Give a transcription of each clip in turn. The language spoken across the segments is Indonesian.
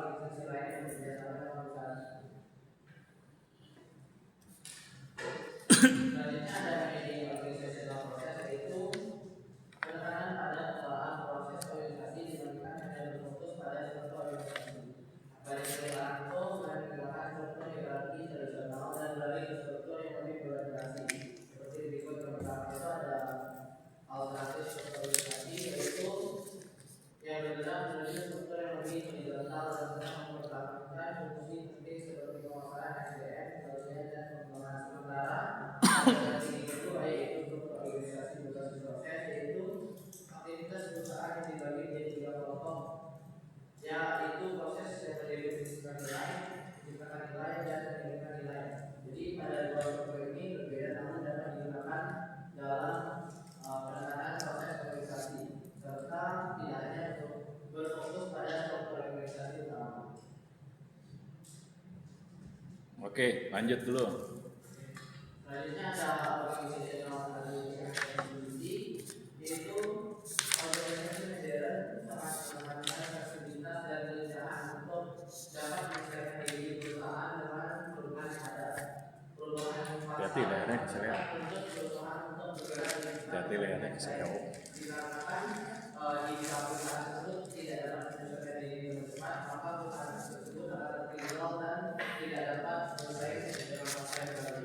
organisasi lain yang bekerja sama dengan perusahaan. Selanjutnya ada managing organizational process, yaitu penekanan pada pengolahan proses organisasi dibandingkan hanya berfokus pada struktur organisasi. Banyak perusahaan itu menggunakan struktur hierarki tradisional dan beralih ke struktur yang lebih bervariasi. Seperti berikut. Yang pertama itu ada alternatif struktur organisasi, yaitu yang bergerak menuju struktur yang lebih horizontal dan sedang mempertahankan fungsi penting seperti penguasaan SDM, pelatihan, dan pengembangan. Sementara organisasi yang kedua yaitu struktur organisasi berbasis proses, yaitu aktivitas perusahaan yang dibagi menjadi 3 kelompok, yaitu proses yang mendefinisikan nilai, menciptakan nilai, dan mengirimkan nilai. Jadi pada dua struktur ini berbeda namun dapat digunakan dalam penekanan proses organisasi, serta tidak hanya untuk berfokus pada struktur organisasi utama. Oke, lanjut dulu. Selanjutnya ada organizational flexibility, yaitu organisasi modern sangat menekankan fleksibilitas dan kelincahan untuk dapat menyesuaikan diri perusahaan dengan perubahan yang ada. Perubahan Hati lehernya keseleo. perubahan untuk bergerak di Hati lehernya keseleo. dikarenakan jika perusahaan tersebut tidak dapat menyesuaikan diri dengan cepat, maka perusahaan tersebut akan tertinggal dan tidak dapat bersaing dengan masa yang baru.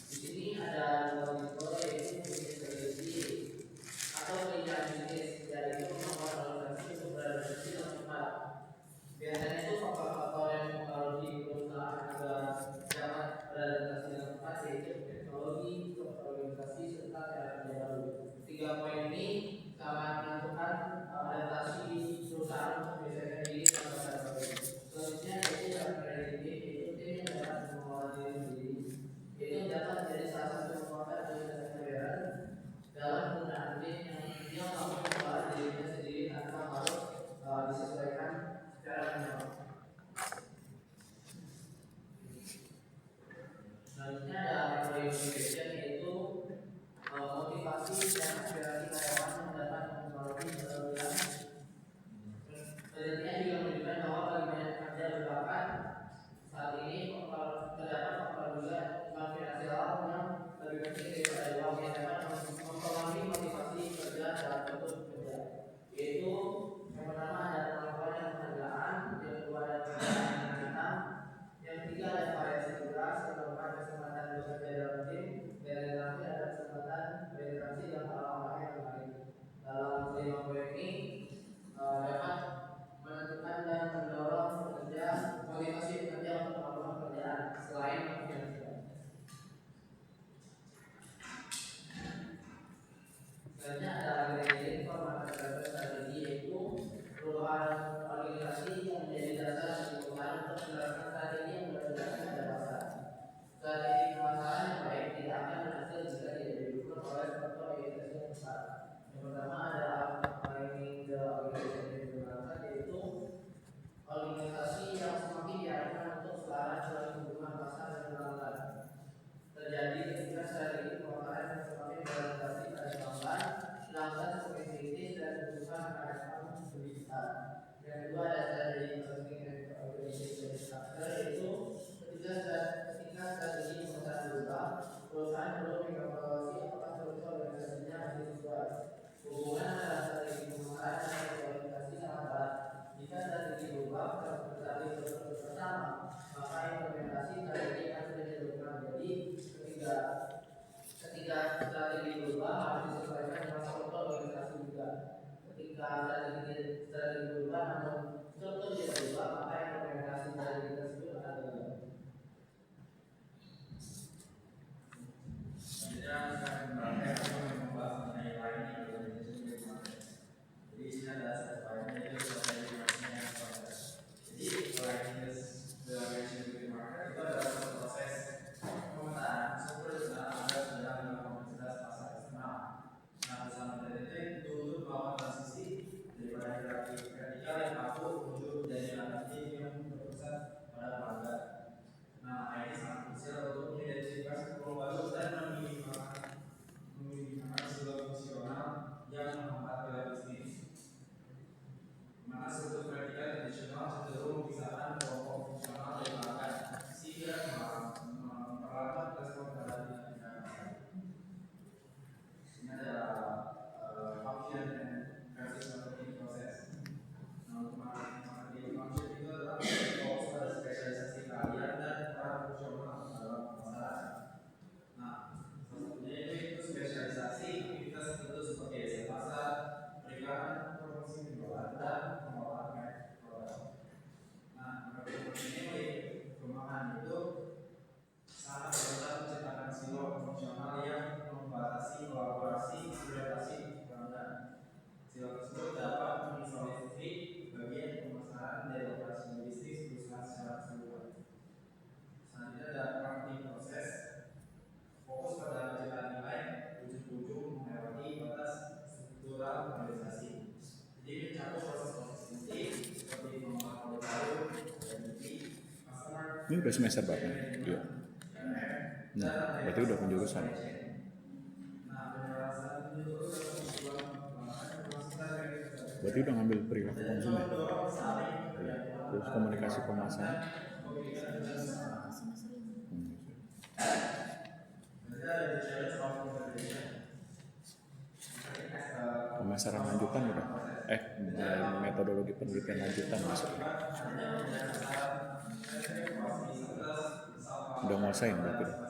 Di sini ada dua tipe, yaitu flexibility atau kelincahan bisnis, yaitu membuat organisasi untuk beradaptasi dengan cepat. Biasanya itu faktor-faktor yang mempengaruhi perusahaan agar dapat beradaptasi dengan cepat, yaitu teknologi, organisasi, serta cara kerja baru. 3 poin ini sangat menentukan adaptasi perusahaan untuk menyesuaikan diri dengan keadaan baru. Selanjutnya yaitu adaptability, yaitu tim yang dapat mengelola diri sendiri, yaitu dapat menjadi salah satu kekuatan organisasi modern dalam penggunaan tim yang mampu mengelola dirinya sendiri tanpa harus disesuaikan secara manual. Selanjutnya ada metode motivation, yaitu motivasi dan aspirasi karyawan yang dapat mempengaruhi penelitian. Penelitian juga menunjukkan bahwa bagi banyak pekerja berbakat saat ini terdapat faktor juga non finansial yang lebih penting daripada uang yang dapat mempengaruhi motivasi kerja dalam bentuk kerja, yaitu yang pertama ada kemampuan dan penghargaan, yang kedua ada pekerjaan yang menantang, yang ketiga ada variasi tugas, yang keempat kesempatan bekerja dalam tim, dan yang terakhir ada kesempatan berinteraksi dengan orang-orang yang lain. Dalam kelima poin ini dapat menentukan dan mendorong pekerja, motivasi pekerja untuk melakukan pekerjaan selain finansial. Selanjutnya ada organizing for market development strategi, yaitu perubahan organisasi yang menjadi dasar bagi perusahaan untuk menerapkan strategi yang berdasarkan pada pasar. Strategi pemasaran yang baik tidak akan berhasil jika tidak didukung oleh faktor organisasi yang besar. Yang pertama ada aligning the organization yang dibenarkan, yaitu organisasi yang semakin diarahkan untuk selaras dengan kebutuhan pasar dan pelanggan. Terjadi ketika strategi pemasaran yang semakin berorientasi pada pelanggan semakin kritis dan kebutuhan akan respon lebih besar. Yang kedua ada strategi marketing and organization structure, yaitu ketika strategi pemasaran berubah, perusahaan perlu mengevaluasi apakah struktur organisasinya masih sesuai. Hubungan antara strategi pemasaran dan organisasi sangat erat. Jika strategi berubah tetapi struktur bersama, maka implementasi strategi akan sulit dilakukan. Jadi ketika strategi berubah harus disesuaikan dengan struktur organisasi juga. Ketika strategi berubah namun struktur tidak berubah, maka implementasi strategi tersebut akan gagal. Jadi ini ada slide-nya, itu strategi marketing. Jadi itu adalah proses pemetaan struktur ada dalam komunitas pasar eksternal. Nah, bersama dari itu untuk melakukan transisi daripada hierarki vertikal yang kaku menuju Ini udah semester berapa? Iya. Nah, berarti udah penjurusan. Berarti udah ngambil perilaku konsumen. Iya. Terus komunikasi pemasaran. Pemasaran lanjutan udah. Metodologi penelitian lanjutan maksudnya. Udah nguasain berarti.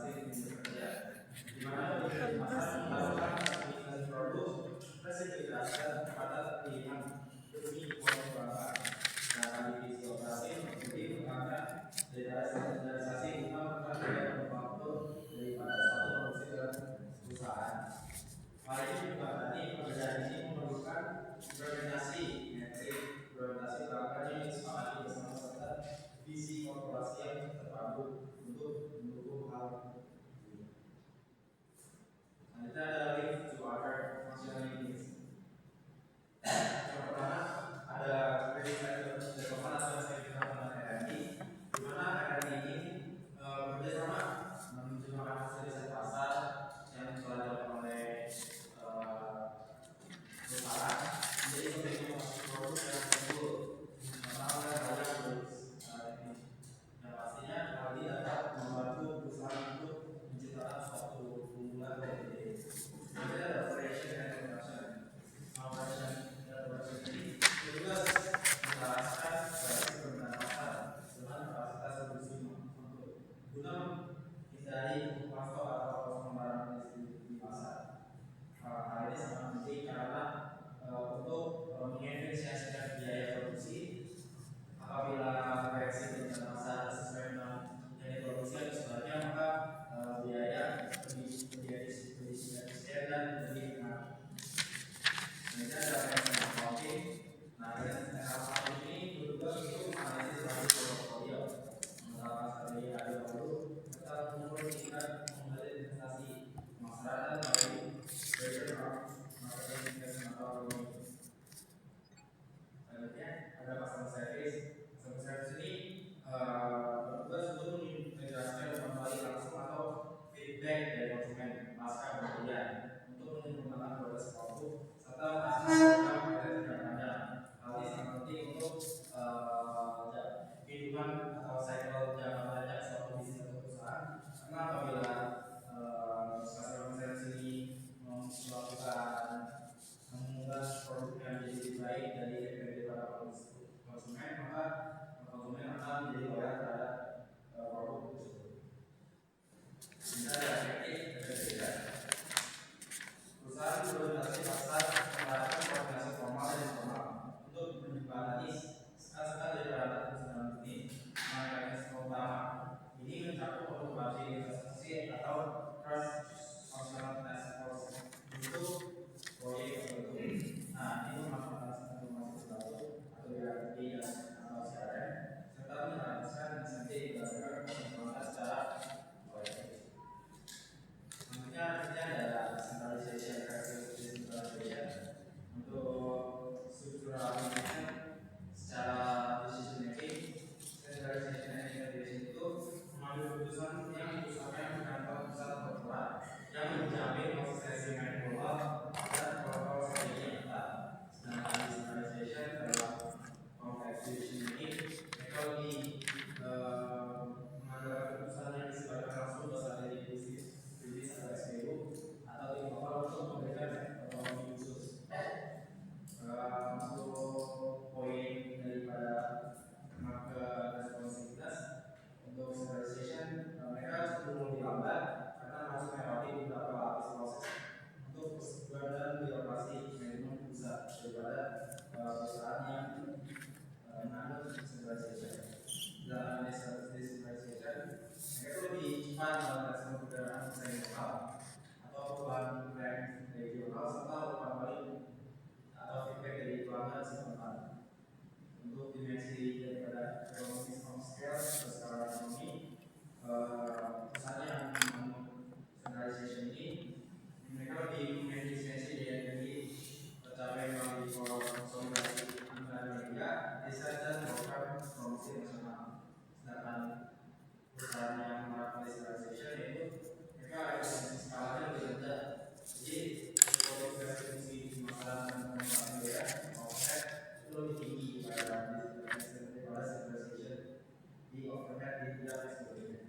meningkat di bidang dan sebagainya.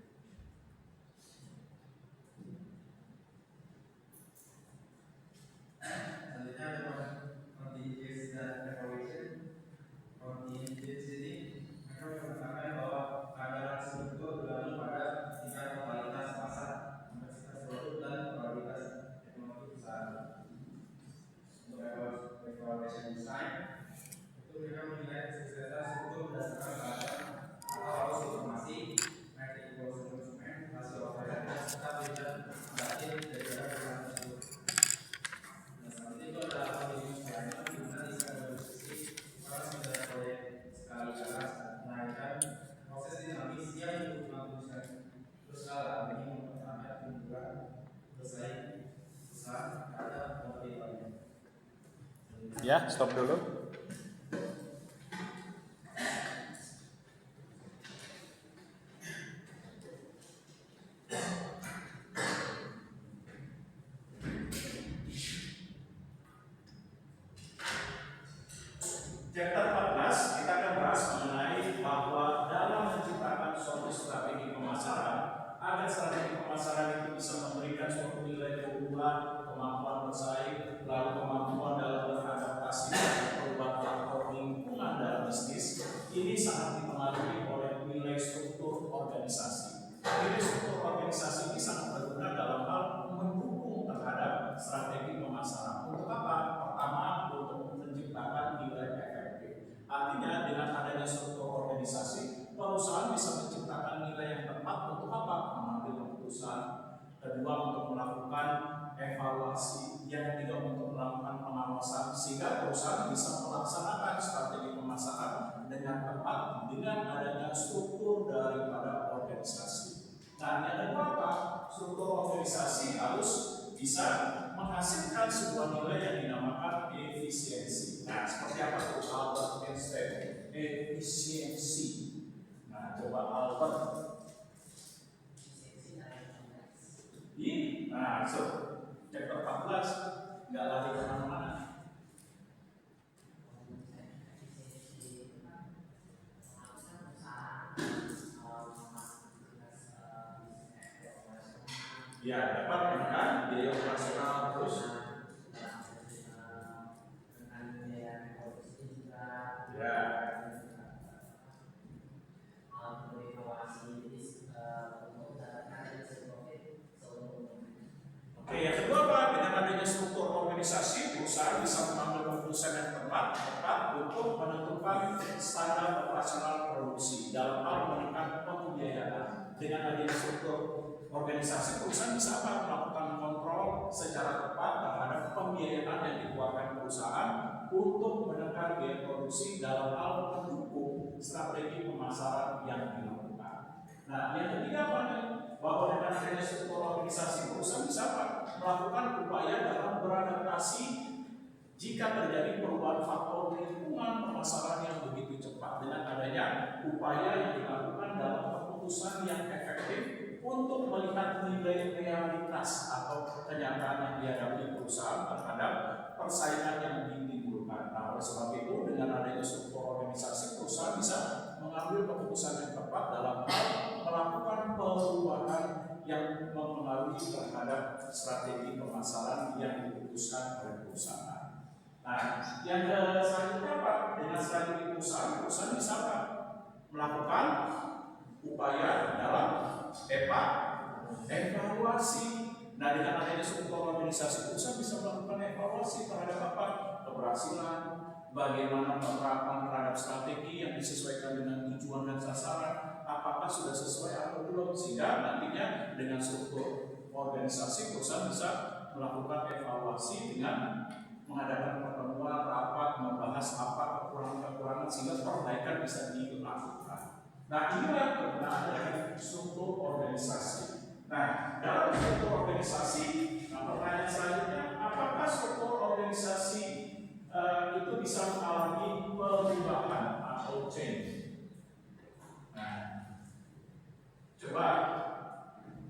Selanjutnya ada contingency dan evaluation. Contingency ini mereka mengatakan bahwa keadaan struktur bergantung pada tingkat totalitas pasar, kompleksitas produk dan probabilitas ekonomi perusahaan. Untuk evaluation design itu mereka menilai kesuksesan struktur berdasarkan rata atau arus informasi, metric konsumen, hasil operasi, serta tujuan batin daripada perusahaan tersebut. Nah, selanjutnya itu adalah evaluation planning di mana di satu sisi para penyelenggara proyek sekali kelas menaikkan proses dinamis yang dilakukan berskala demi mempertahankan keunggulan bersaing besar terhadap kompetitor lainnya. Ya, stop dulu. Chapter 14 kita akan bahas mengenai bahwa dalam menciptakan suatu strategi pemasaran, agar strategi pemasaran itu bisa memberikan suatu nilai keunggulan, kemampuan bersaing, lalu kemampuan dalam beradaptasi terhadap perubahan faktor lingkungan dalam bisnis, ini sangat dipengaruhi oleh nilai struktur organisasi. Nilai struktur organisasi ini sangat berguna dalam hal mendukung terhadap strategi pemasaran. Untuk apa? Pertama, untuk menciptakan nilai efektif. Artinya dengan adanya struktur organisasi, perusahaan bisa menciptakan nilai yang tepat untuk apa? Mengambil keputusan. Kedua, untuk melakukan evaluasi. Yang ketiga, untuk melakukan pengawasan sehingga perusahaan bisa melaksanakan strategi pemasaran dengan tepat dengan adanya struktur daripada organisasi. Nah, yang kedua apa? Struktur organisasi harus bisa menghasilkan sebuah nilai yang dinamakan efisiensi. Nah, seperti apa tuh Albert Einstein? Efisiensi. Nah, coba Albert. Ini, nah, chapter 14 nggak lari kemana-mana. Ya, dapat menekan biaya operasional terus. Ya. Oke, yang kedua apa? Dengan adanya struktur organisasi, perusahaan bisa mengambil keputusan yang tepat untuk menentukan standar operasional produksi dalam hal menekan pembiayaan. Dengan adanya struktur organisasi, perusahaan bisa apa? Melakukan kontrol secara tepat terhadap pembiayaan yang dikeluarkan perusahaan untuk menekan biaya produksi dalam hal mendukung strategi pemasaran yang dilakukan. Nah, yang ketiga apa nih? Bahwa dengan adanya struktur organisasi, perusahaan bisa apa? Melakukan upaya dalam beradaptasi jika terjadi perubahan faktor lingkungan pemasaran yang begitu cepat. Dengan adanya upaya yang dilakukan dalam keputusan yang efektif untuk melihat nilai realitas atau kenyataan yang dihadapi perusahaan terhadap persaingan yang ditimbulkan. Nah, oleh sebab itu dengan adanya struktur organisasi, perusahaan bisa mengambil keputusan yang tepat dalam hal melakukan perubahan yang mempengaruhi terhadap strategi pemasaran yang diputuskan oleh perusahaan. Nah, yang selanjutnya apa? Dengan strategi perusahaan bisa apa? Melakukan upaya dalam evaluasi. Nah, dengan adanya struktur organisasi, perusahaan bisa melakukan evaluasi terhadap apa? Keberhasilan, bagaimana penerapan terhadap strategi yang disesuaikan dengan tujuan dan sasaran, apakah sudah sesuai atau belum, sehingga nantinya dengan struktur organisasi perusahaan bisa melakukan evaluasi dengan mengadakan pertemuan, rapat, membahas apa kekurangan-kekurangan sehingga perbaikan bisa dilakukan. Nah, inilah kegunaan dari struktur organisasi. Nah, dalam struktur organisasi, pertanyaan selanjutnya, apakah struktur organisasi itu bisa mengalami perubahan atau change? Nah, coba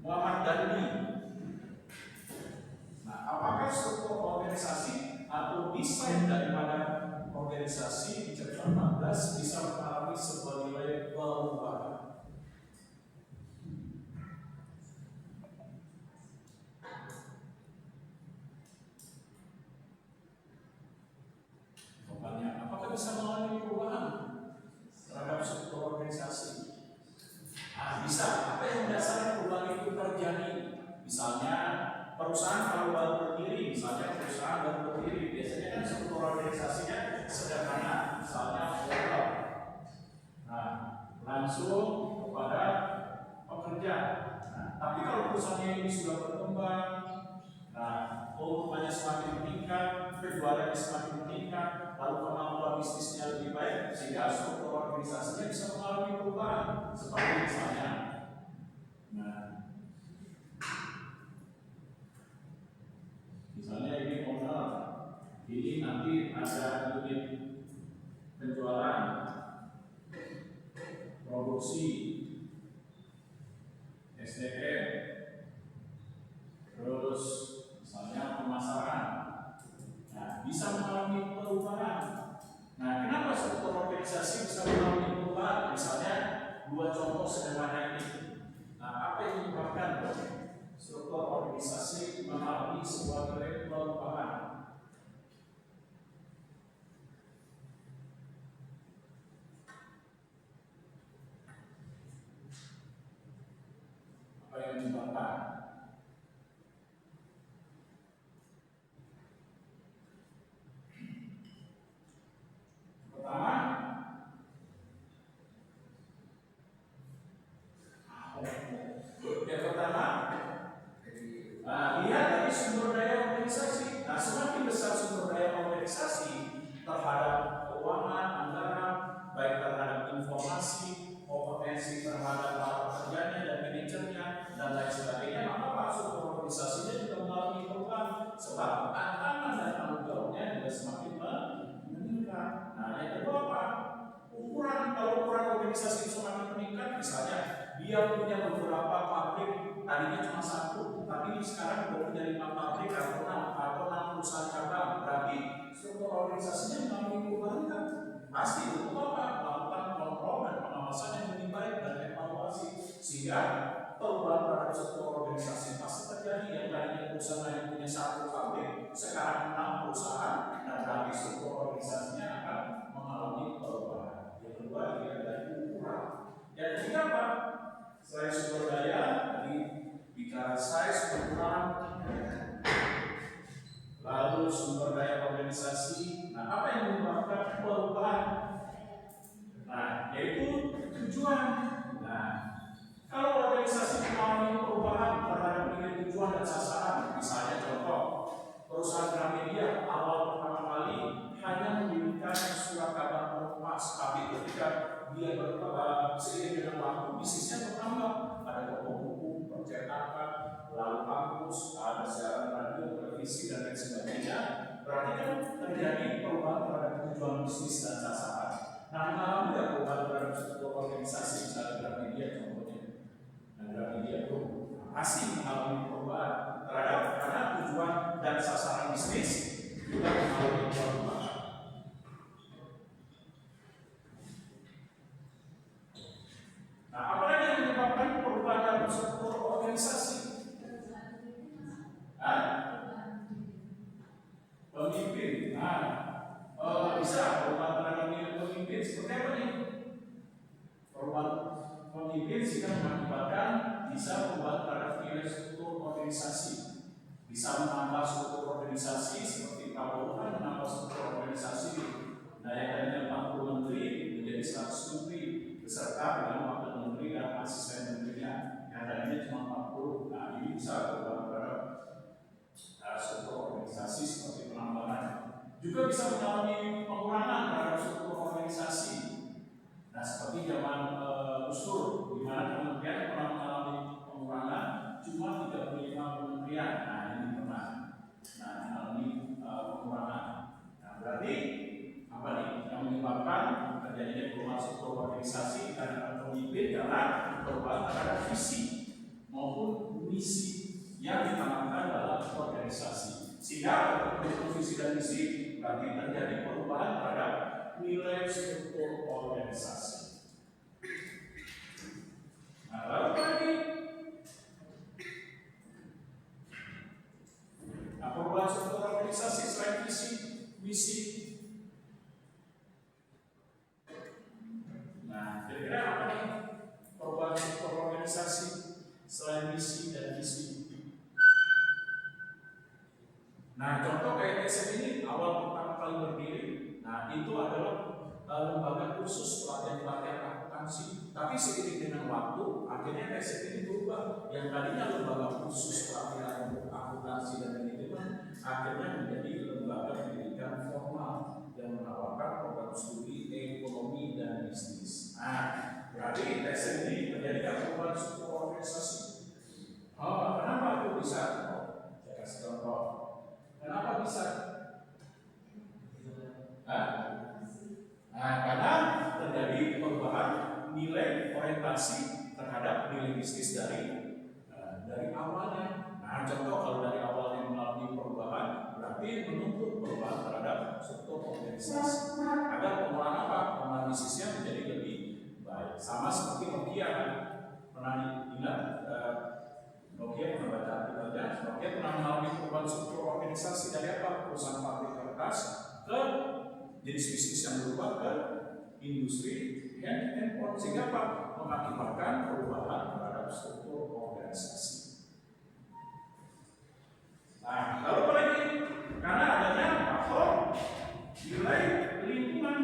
Muhammad Gandhi. Nah, apakah struktur organisasi atau desain daripada organisasi di chapter 14 bisa mengalami sebuah nilai perubahan? ini sudah berkembang, nah, keuntungannya semakin meningkat, penjualannya semakin meningkat, lalu kemampuan bisnisnya lebih baik, sehingga struktur organisasinya bisa mengalami perubahan. Seperti misalnya, nah, misalnya ini owner, ini nanti ada unit penjualan, produksi, SDM, terus misalnya pemasaran, nah bisa mengalami perubahan. Nah, kenapa struktur organisasi bisa mengalami perubahan? Misalnya dua contoh sederhana ini. Nah, apa yang menyebabkan struktur organisasi mengalami sebuah perubahan? Apa yang menyebabkan? Pertama, yang pertama, lihat dari sumber daya organisasi. Nah, semakin besar sumber daya organisasi terhadap keuangan, anggaran, baik terhadap informasi, kompetensi terhadap para pekerjanya dan manajernya dan lain sebagainya, maka struktur organisasinya juga mengalami perubahan. Sebab tantangan dan tanggung jawabnya juga semakin meningkat. Nah, yang kedua apa? Kalau ukuran organisasi semakin meningkat, misalnya dia punya beberapa pabrik, tadinya cuma satu, tapi sekarang sudah punya 5 pabrik atau 6 perusahaan cabang. Berarti struktur organisasinya mengalami perubahan kan? Pasti untuk apa? Melakukan kontrol dan pengawasan yang lebih baik dan evaluasi, sehingga perubahan terhadap struktur organisasi pasti terjadi. Yang tadinya perusahaan yang punya 1 pabrik, sekarang 6 perusahaan, dan berarti struktur organisasinya akan mengalami perubahan. Yang kedua, dia dari ukuran. Yang ketiga apa? Selain sumber daya, tadi bicara size, ukuran, lalu sumber daya organisasi. Nah, apa yang menyebabkan perubahan? Nah, yaitu tujuan. Nah, kalau organisasi mengalami perubahan terhadap nilai tujuan dan sasaran, misalnya contoh, perusahaan Gramedia awal pertama kali hanya mendirikan surat kabar penumpang, tapi ketika dia seiring dengan waktu bisnisnya bertambah, ada toko buku, percetakan, lalu kampus, ada siaran radio, televisi dan lain sebagainya. Berarti kan terjadi perubahan terhadap tujuan bisnis dan sasaran. Nah, mengalami tidak perubahan terhadap struktur organisasi, misalnya Gramedia contohnya. Nah, Gramedia itu pasti mengalami perubahan terhadap karena tujuan dan sasaran bisnis juga mengalami perubahan. Nah, apalagi yang menyebabkan perubahan dalam struktur organisasi? Pemimpin. Nah, bisa perubahan terhadap nilai pemimpin seperti apa nih? Perubahan pemimpin sehingga mengakibatkan bisa perubahan terhadap nilai struktur organisasi. Bisa menambah struktur organisasi seperti Prabowo kan menambah struktur organisasi. Nah, yang tadinya 40 menteri menjadi 100 menteri beserta dengan wakil menteri dan asisten menterinya. Yang tadinya cuma 40. Nah, ini bisa perubahan terhadap struktur organisasi seperti penambahan. Juga bisa mengalami pengurangan terhadap struktur organisasi. Nah, seperti zaman Gus Dur, di mana kementerian pernah mengalami pengurangan cuma 35 kementerian. Nah, ini pernah mengalami pengurangan. Nah, berarti apa nih yang menyebabkan terjadinya perubahan struktur organisasi dan pemimpin karena perubahan terhadap visi maupun misi yang ditanamkan dalam organisasi. Sehingga untuk visi dan misi berarti terjadi perubahan terhadap nilai struktur organisasi. Nah, lalu lagi, perubahan struktur organisasi selain visi, misi. Nah, kira-kira apa nih perubahan struktur organisasi selain misi dan visi? Nah, contoh kayak SM ini awal pertama kali berdiri, nah itu adalah lembaga khusus pelatihan akuntansi. Tapi seiring dengan waktu, akhirnya TSM ini berubah. Yang tadinya lembaga khusus pelatihan untuk akuntansi dan manajemen, akhirnya menjadi lembaga pendidikan formal yang menawarkan program studi ekonomi dan bisnis. Nah, berarti TSM ini menjadikan perubahan struktur organisasi. Kenapa itu bisa? Saya kasih contoh. Kenapa bisa? Karena terjadi perubahan nilai orientasi terhadap nilai bisnis dari awalnya. Nah, contoh kalau dari awalnya mengalami perubahan, berarti menuntut perubahan terhadap struktur organisasi agar pengelolaan bisnisnya menjadi lebih baik. Sama seperti Nokia, pernah ingat? Nokia pernah baca artikelnya. Nokia pernah mengalami perubahan struktur organisasi dari apa? Perusahaan pabrik kertas ke jenis bisnis yang berubah ke industri handphone, sehingga apa? Mengakibatkan perubahan terhadap struktur organisasi. Nah, lalu apalagi? Karena adanya faktor nilai lingkungan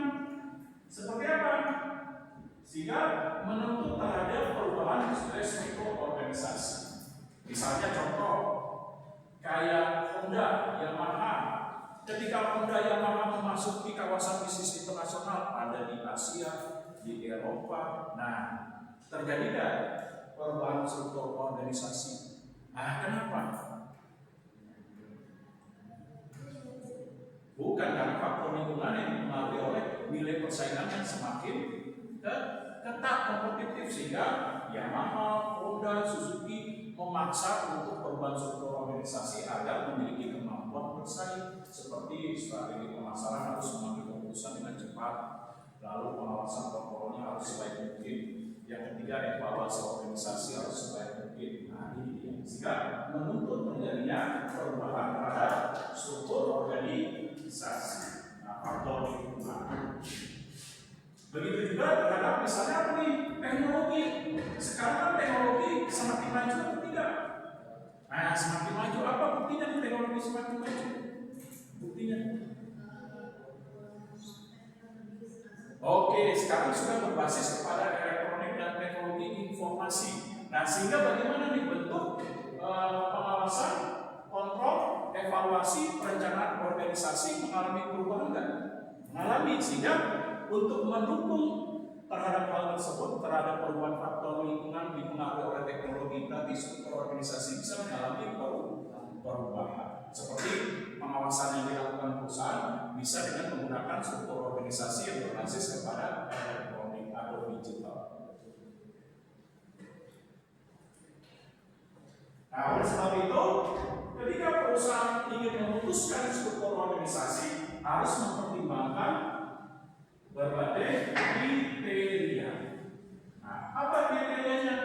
seperti apa? Sehingga menuntut terhadap perubahan nilai struktur organisasi. Misalnya contoh kayak Honda, Yamaha. Ketika Honda Yamaha memasuki kawasan bisnis internasional, ada di Asia, di Eropa. Nah, terjadi perubahan struktur organisasi. Nah, kenapa? Bukan karena faktor lingkungan yang dipengaruhi oleh nilai persaingan yang semakin ketat kompetitif, sehingga Yamaha, Honda, Suzuki memaksa untuk perubahan struktur organisasi agar memiliki kemampuan bersaing, seperti strategi pemasaran harus mengambil keputusan dengan cepat, lalu pengawasan kontrolnya harus sebaik mungkin, yang ketiga evaluasi organisasi harus sebaik mungkin. Nah, ini dia. Sehingga menuntut terjadinya perubahan terhadap struktur organisasi. Nah, faktor lingkungan. Begitu juga terhadap misalnya apa nih? Teknologi. Sekarang teknologi semakin maju atau tidak? Nah, semakin maju apa buktinya teknologi semakin maju? Buktinya. Oke, sekarang sudah berbasis kepada elektronik dan teknologi informasi. Nah, sehingga bagaimana nih bentuk pengawasan, kontrol, evaluasi, perencanaan organisasi mengalami perubahan kan? Mengalami, sehingga untuk mendukung terhadap hal tersebut, terhadap perubahan faktor lingkungan dipengaruhi oleh teknologi, berarti struktur organisasi bisa mengalami perubahan. Seperti pengawasan yang dilakukan perusahaan bisa dengan menggunakan struktur organisasi yang berbasis kepada elektronik atau digital. Nah, oleh sebab itu, ketika perusahaan ingin memutuskan struktur organisasi, harus mempertimbangkan berbagai kriteria. Nah, apa kriterianya?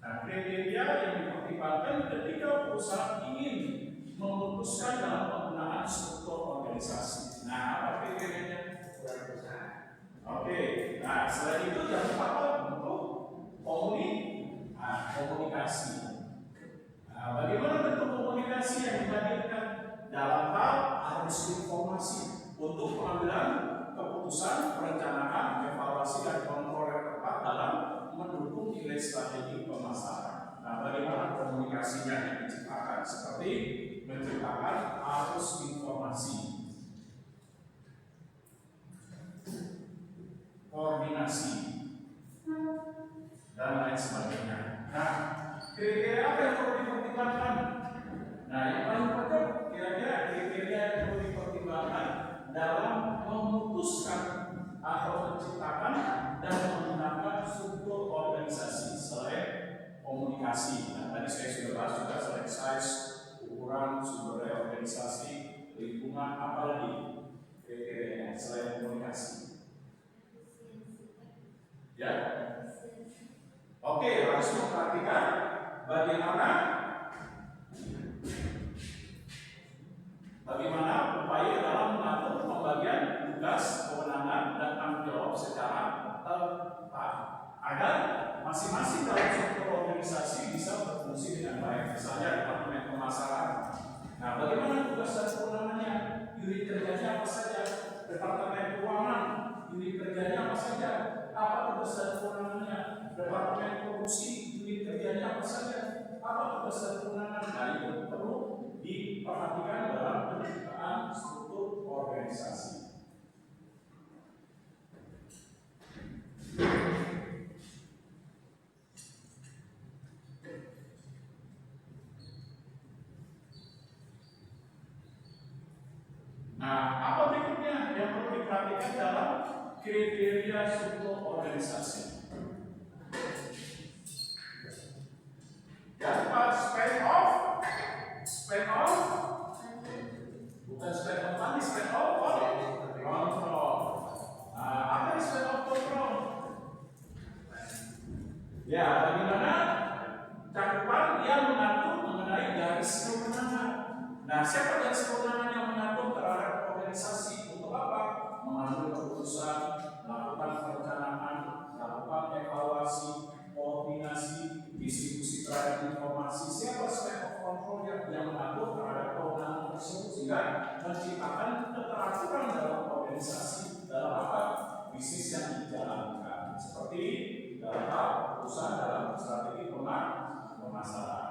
Nah, kriteria yang dipertimbangkan ketika perusahaan ingin memutuskan dalam penggunaan struktur organisasi. Nah, apa kriterianya? Oke. Nah, selain itu jangan lupa untuk komunikasi. Nah, bagaimana bentuk komunikasi yang dihadirkan dalam hal arus informasi untuk pengambilan keputusan, perencanaan, evaluasi, dan kontrol yang tepat dalam mendukung nilai strategi pemasaran. Nah, bagaimana komunikasinya yang diciptakan? Seperti menciptakan arus informasi, koordinasi, dan lain sebagainya. Nah, kriteria apa yang perlu dipertimbangkan? Nah, yang paling penting kira-kira kriteria yang perlu dipertimbangkan dalam memutuskan atau menciptakan dan menggunakan struktur organisasi selain komunikasi. Nah, tadi saya sudah bahas juga selain size, ukuran, sumber daya organisasi, lingkungan, apalagi kriterianya selain komunikasi. Ya, oke, harus memperhatikan bagaimana upaya dalam mengatur pembagian tugas, kewenangan, dan tanggung jawab secara tepat agar masing-masing dalam struktur organisasi bisa berfungsi dengan baik. Misalnya departemen pemasaran. Nah, bagaimana tugas dan kewenangannya? Unit kerjanya apa saja? Departemen keuangan, unit kerjanya apa saja? Apa tugas dan kewenangannya? diperhatikan dalam penciptaan struktur organisasi. Nah, apa berikutnya yang perlu diperhatikan dalam kriteria struktur organisasi? Yang pas span of, bukan span of money, span of control. Nah, apa itu span of control? Ya, bagaimana cakupan yang mengatur mengenai garis kewenangan. Nah, siapa garis kewenangan yang mengatur terhadap organisasi untuk apa? Mengambil keputusan, melakukan perencanaan, melakukan evaluasi, koordinasi, distribusi terhadap informasi. Siapa span of control yang mengatur terhadap kewenangan tersebut sehingga menciptakan keteraturan dalam organisasi dalam apa? Bisnis yang dijalankan. Seperti dalam hal keputusan dalam strategi pemasaran.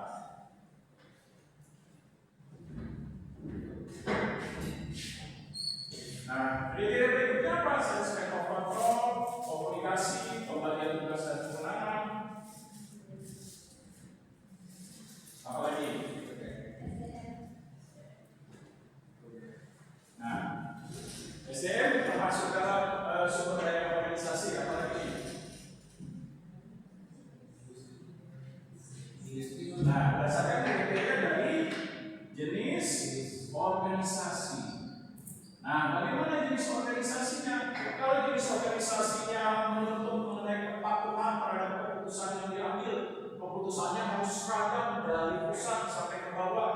Nah, kriteria berikutnya apa? Span of control, komunikasi, pembagian tugas dan kewenangan. Apa lagi? Nah, SDM termasuk dalam sumber daya organisasi. Apa lagi? Nah, berdasarkan kriteria dari jenis organisasi. Nah, bagaimana jenis organisasinya? Kalau jenis organisasinya menuntut mengenai kepatuhan terhadap keputusan yang diambil, keputusannya harus seragam dari pusat sampai ke bawah.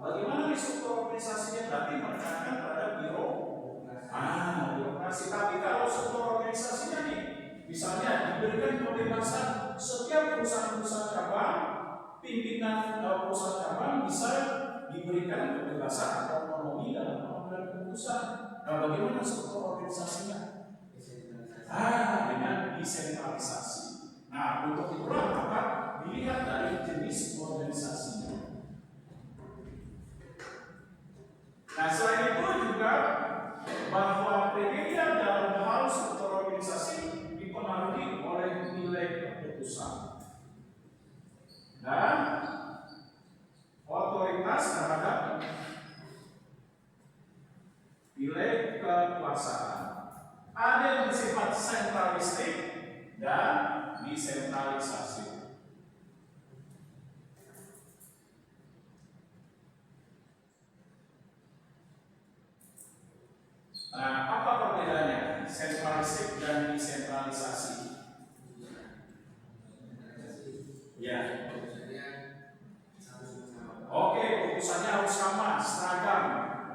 Bagaimana struktur organisasinya? Berarti menekankan terhadap birokrasi. Tapi kalau struktur organisasinya nih, misalnya diberikan kebebasan setiap perusahaan-perusahaan cabang, pimpinan perusahaan cabang bisa diberikan kebebasan atau otonomi dalam pengambilan keputusan. Nah, bagaimana struktur organisasinya? Dengan desentralisasi. Nah, untuk itulah maka dilihat dari jenis organisasinya. Nah, selain itu juga bahwa kriteria dalam hal struktur organisasi dipengaruhi oleh nilai keputusan dan otoritas terhadap nilai kekuasaan. Ada yang bersifat sentralistik dan desentralisasi. Nah, apa perbedaannya sentralistik dan desentralisasi? Ya. Oke, keputusannya harus sama, seragam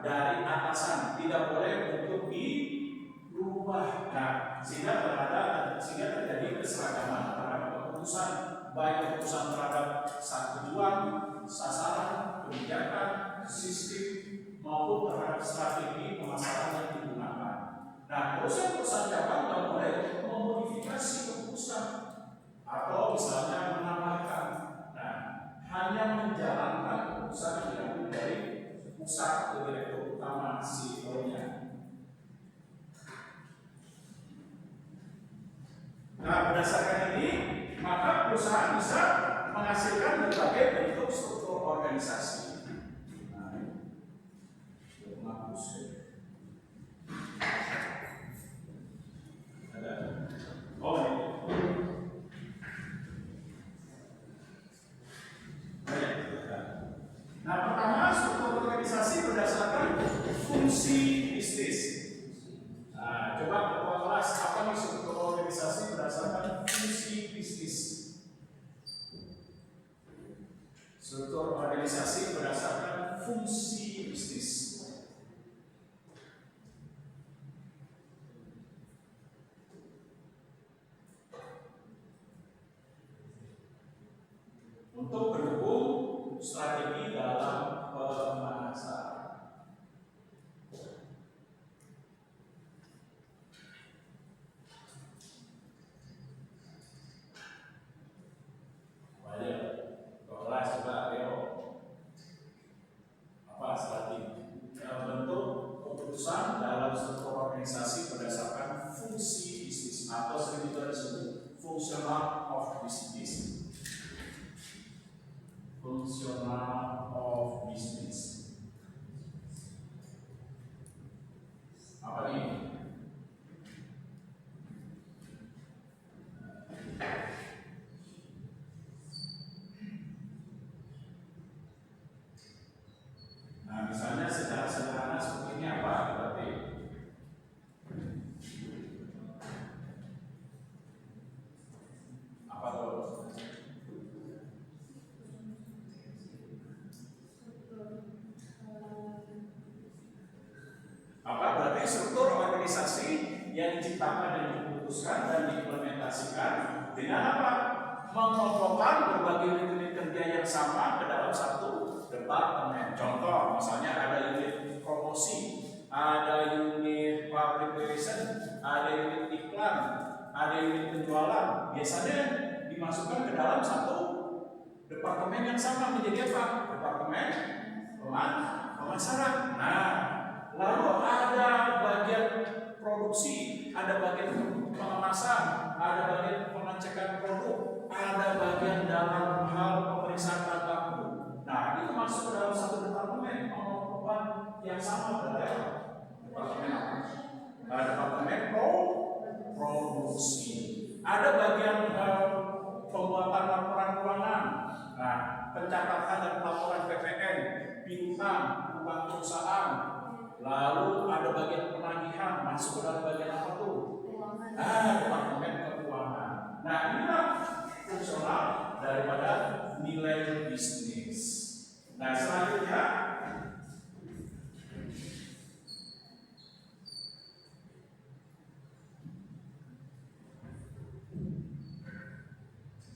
dari atasan, tidak boleh untuk dirubah. Nah, sehingga terjadi keseragaman terhadap keputusan, baik keputusan terhadap tujuan, sasaran, kebijakan, sistem maupun terhadap strategi pemasaran yang digunakan. Nah, perusahaan cabang tidak boleh memodifikasi keputusan atau misalnya menambahkan. Nah, hanya menjalankan keputusan yang diambil dari pusat atau direktur utama CEO-nya. Nah, berdasarkan ini, maka perusahaan bisa menghasilkan berbagai bentuk struktur organisasi. Nah, pertama struktur organisasi berdasarkan fungsi bisnis. Nah, coba ketua kelas, apa nih struktur organisasi berdasarkan fungsi bisnis? Struktur organisasi atau sering juga disebut functional of business. Functional of business. Apa ini? Nah, misalnya secara sederhana seperti ini apa berarti? Apa tuh? Apa berarti struktur organisasi yang diciptakan dan diputuskan dan diimplementasikan dengan apa? Mengelompokkan berbagai unit kerja yang sama ke dalam satu departemen. Contoh, misalnya ada unit promosi, ada unit public relation, ada unit iklan, ada unit penjualan. Biasanya dimasukkan ke dalam satu departemen yang sama menjadi apa? Departemen pemasaran. Nah, lalu ada bagian produksi, ada bagian pengemasan, ada bagian pengecekan produk, ada bagian dalam hal pemeriksaan bahan baku. Nah, itu masuk ke dalam satu departemen pengelolaan yang sama berarti departemen apa? Departemen produksi. Ada bagian pembuatan laporan keuangan, nah, pencatatan dan pelaporan PPN, piutang, utang perusahaan. Lalu ada bagian penagihan, masuk ke dalam bagian apa tuh? Departemen keuangan. Nah, inilah fungsional daripada nilai bisnis. Nah, selanjutnya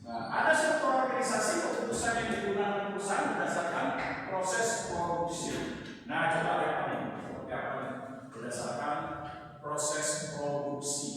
ada struktur organisasi keputusan yang digunakan perusahaan berdasarkan proses produksi. Nah, coba lihat ini seperti apa nih? Berdasarkan proses produksi.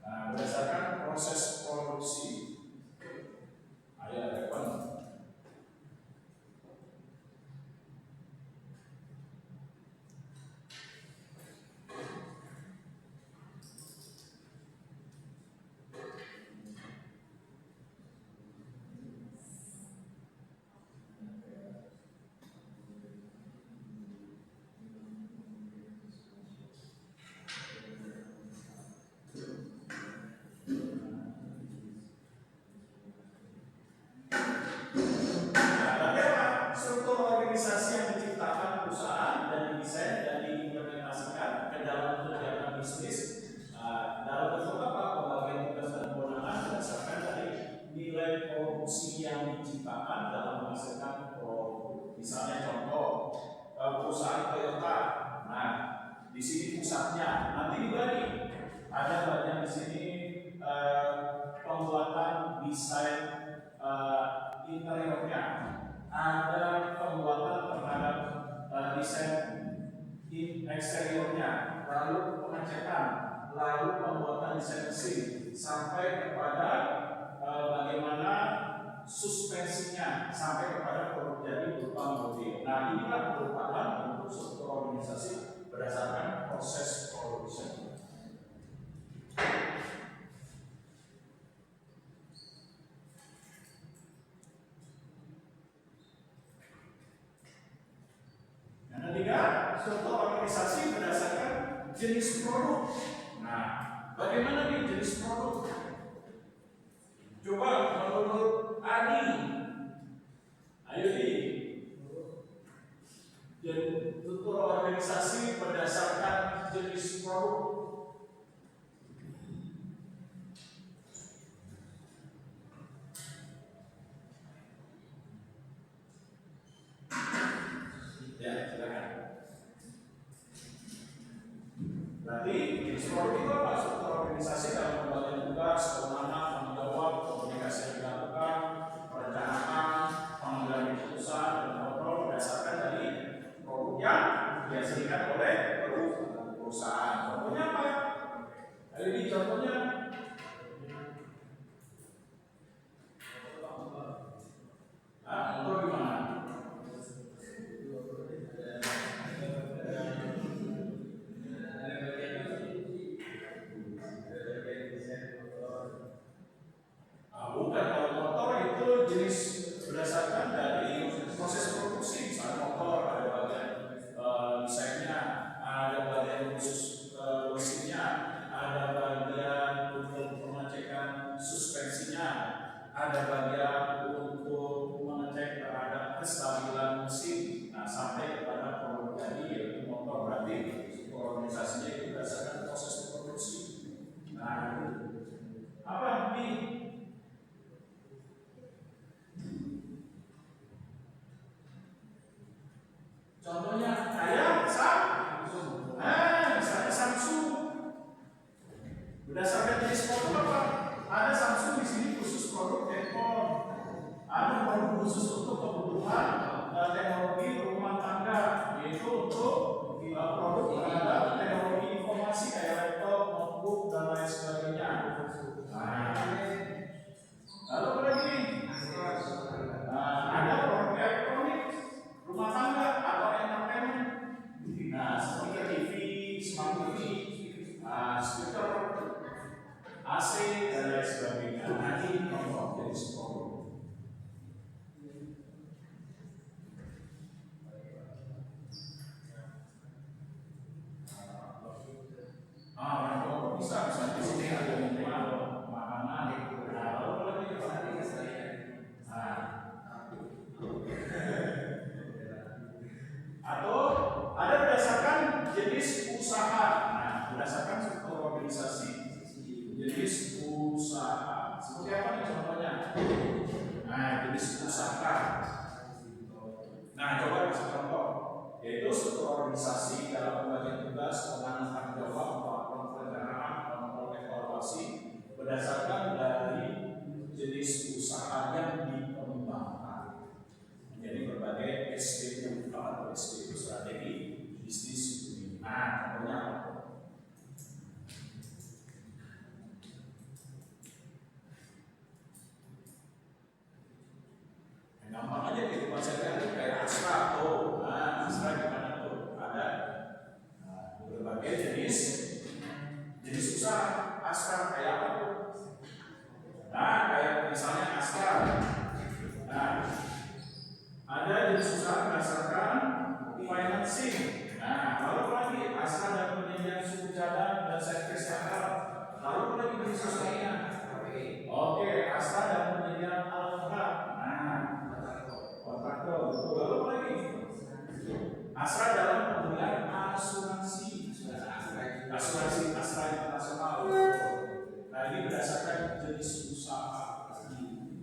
Nah, berdasarkan proses produksi. Ayo, depan. Misalnya contoh perusahaan Toyota. Nah, di sini pusatnya nanti dibagi. Ada bagian di sini pembuatan desain interiornya, ada pembuatan terhadap desain eksteriornya, lalu pengecekan, lalu pembuatan desain mesin, sampai kepada bagaimana suspensinya sampai kepada produk jadi berupa mobil. Nah, inilah merupakan bentuk struktur organisasi berdasarkan proses produksi. Yang ketiga, struktur organisasi berdasarkan jenis produk. Nah, bagaimana nih jenis produk? Coba menurut Adi, ayo Di, struktur organisasi berdasarkan jenis produk. Ya, silakan. Berarti jenis produk itu apa? Struktur organisasi dalam pembagian tugas, kewenangan, tanggung jawab, komunikasi yang dilakukan, perencanaan, pengambilan keputusan, dan kontrol berdasarkan dari produk yang biasa dihasilkan oleh perusahaan. Contohnya apa? Ini contohnya motor gimana? Bukan, kalau motor itu jenis berdasarkan dari proses produksi. Misalnya motor ada bagian desainnya, ada bagian khusus mesinnya, ada bagian untuk pengecekan suspensinya, ada bagian untuk mengecek terhadap kestabilan mesin. Nah, sampai kepada produk jadi yaitu motor, berarti organisasinya itu berdasarkan proses produksi. Nah, apa ini? Contohnya kayak Samsung. Misalnya Samsung. Berdasarkan jenis produk apa? Ada Samsung di sini khusus produk handphone. Ada produk khusus untuk kebutuhan teknologi rumah tangga, yaitu untuk produk terhadap teknologi informasi kayak laptop, notebook dan lain sebagainya. Lalu apa lagi? Ada produk elektronik rumah tangga atau entertainment. Nah, seperti TV, smart TV, speaker, AC dan lain sebagainya. Nah, ini contoh jenis produk. Orang produk bisa di sini ada minuman, makanan, lalu lagi atau ada berdasarkan jenis usaha. Nah, berdasarkan struktur organisasi jenis usaha. Seperti apa nih contohnya? Nah, jenis usaha. Nah, coba kasih contoh. Yaitu struktur organisasi dalam pembagian tugas, penanganan tanggung jawab, melakukan perencanaan, kontrol evaluasi berdasarkan dari jenis usaha yang dikembangkan. Jadi berbagai SPU atau SPU strategi bisnis unit. Nah, contohnya apa? Gampang aja gitu konsepnya kayak Astra tuh. Nah, Astra gimana tuh? Ada berbagai jenis usaha. Astra kayak apa tuh? Nah, kayak misalnya Astra. Nah, ada jenis usaha berdasarkan financing. Nah, lalu lagi Astra dan penyediaan suku cadang dan servis halal. Lalu lagi jenis usahanya. Oke, Astra dan penyediaan alat-alat. Nah, kontraktor. Lalu lagi Astra dalam pembelian asuransi Astra internasional. Nah, ini berdasarkan jenis usaha.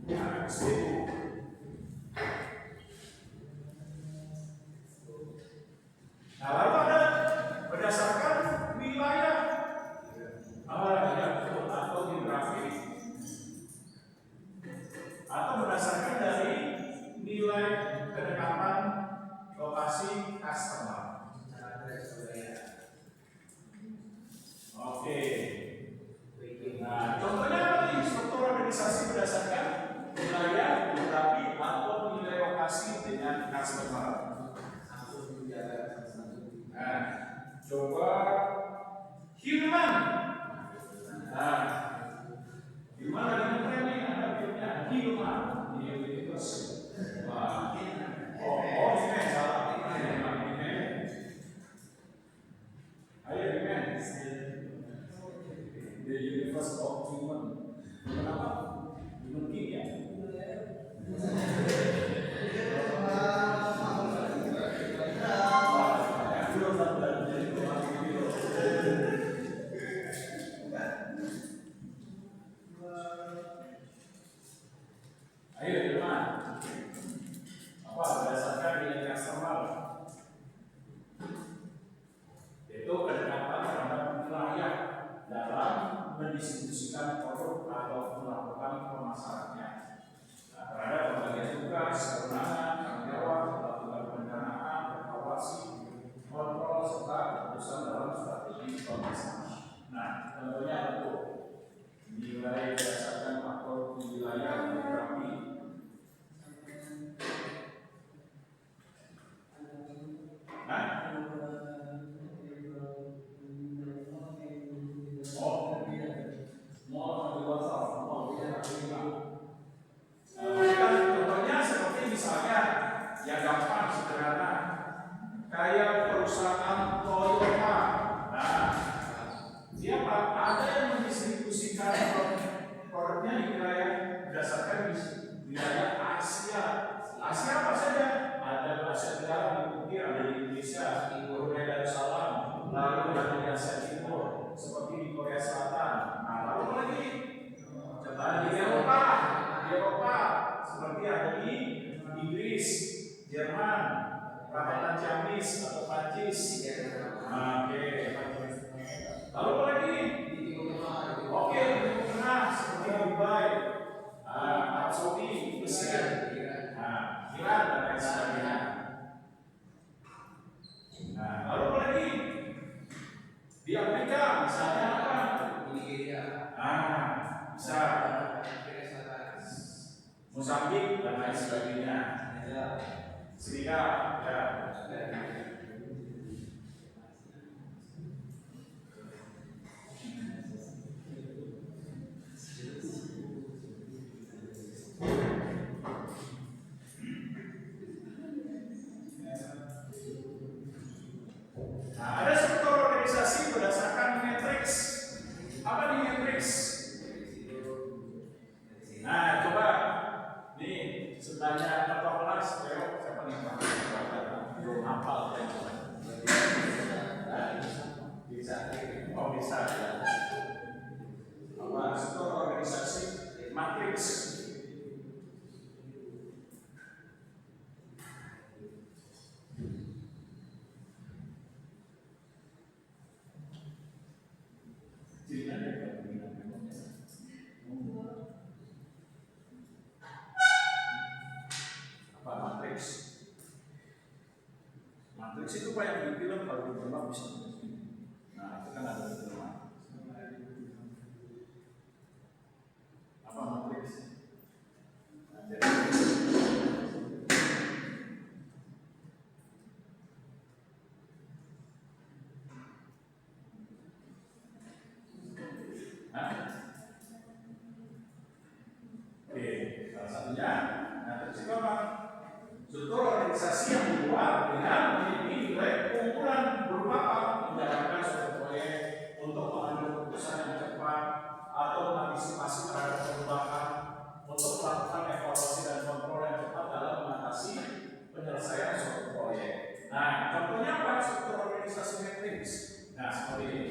Nah, SPU. Nah, lalu ada berdasarkan wilayah atau geografi, atau berdasarkan dari nilai kedekatan lokasi customer. Oke. Nah, contohnya apa nih? Struktur organisasi berdasarkan wilayah geografi atau nilai lokasi dengan customer. Nah, coba Human. Nah, Human lagi ngetren nih, ada filmnya Human di Universe. Wah, ini salah. Ayo Human. The Universe of Human. Kenapa? Human King ya? Ayo teman, apa berdasarkan nilai customer itu kedekatan terhadap wilayah dalam mendistribusikan produk atau melakukan serta keputusan dalam strategi pembangunan. Nah, contohnya itu nilai berdasarkan faktor wilayah geografi. Nah, contohnya seperti misalnya yang gampang sederhana kayak perusahaan Toyota. Nah, dia ada yang mendistribusikan produknya di wilayah berdasarkan wilayah Asia. Asia apa saja? Ada Asia Tenggara, di ada di Indonesia, di Brunei Darussalam, lalu ada di Asia Timur, seperti di Korea Selatan. Nah, lalu lagi di Eropa, seperti ada di Inggris, Jerman, Perapatan Ciamis atau Prancis. Oke. Lalu apa lagi? Oke, di Timur Tengah seperti Dubai, Arab Saudi, Mesir, Iran dan lain sebagainya. Nah, lalu apa lagi? Di Afrika misalnya apa? Bisa Mozambik dan lain sebagainya. Sehingga ada struktur organisasi berdasarkan matriks. Apa nih matriks? Nah, coba nih sebenarnya apa kelas? Siapa nih Pak? Belum hafal ya. Bisa. Oh bisa ya. Apa struktur organisasi matriks? Apa matriks? Matriks itu Pak yang di film, kalau di film bisa. Nah, itu kan ada di film. Apa matriks? Oke, salah satunya, matriks itu apa? Struktur organisasi yang dibuat dengan memiliki nilai keunggulan berupa menjalankan suatu proyek untuk mengambil keputusan yang cepat atau mengantisipasi terhadap perubahan, untuk melakukan evaluasi dan kontrol yang cepat dalam mengatasi penyelesaian suatu proyek. Nah, contohnya apa? Struktur organisasi matriks. Nah, seperti ini.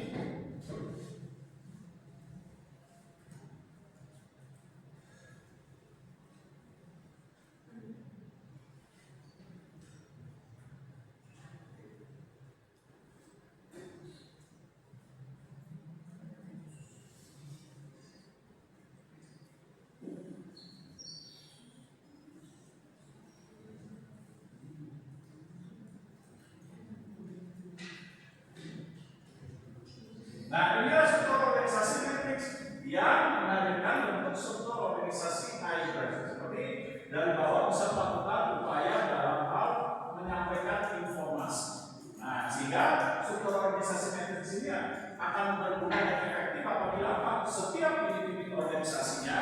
Nah, inilah struktur organisasi matriks yang menghadirkan bentuk struktur organisasi hybrid. Seperti dari bawah bisa melakukan upaya dalam hal menyampaikan informasi. Nah, sehingga struktur organisasi matriks ini akan berguna dan efektif apabila setiap individu organisasinya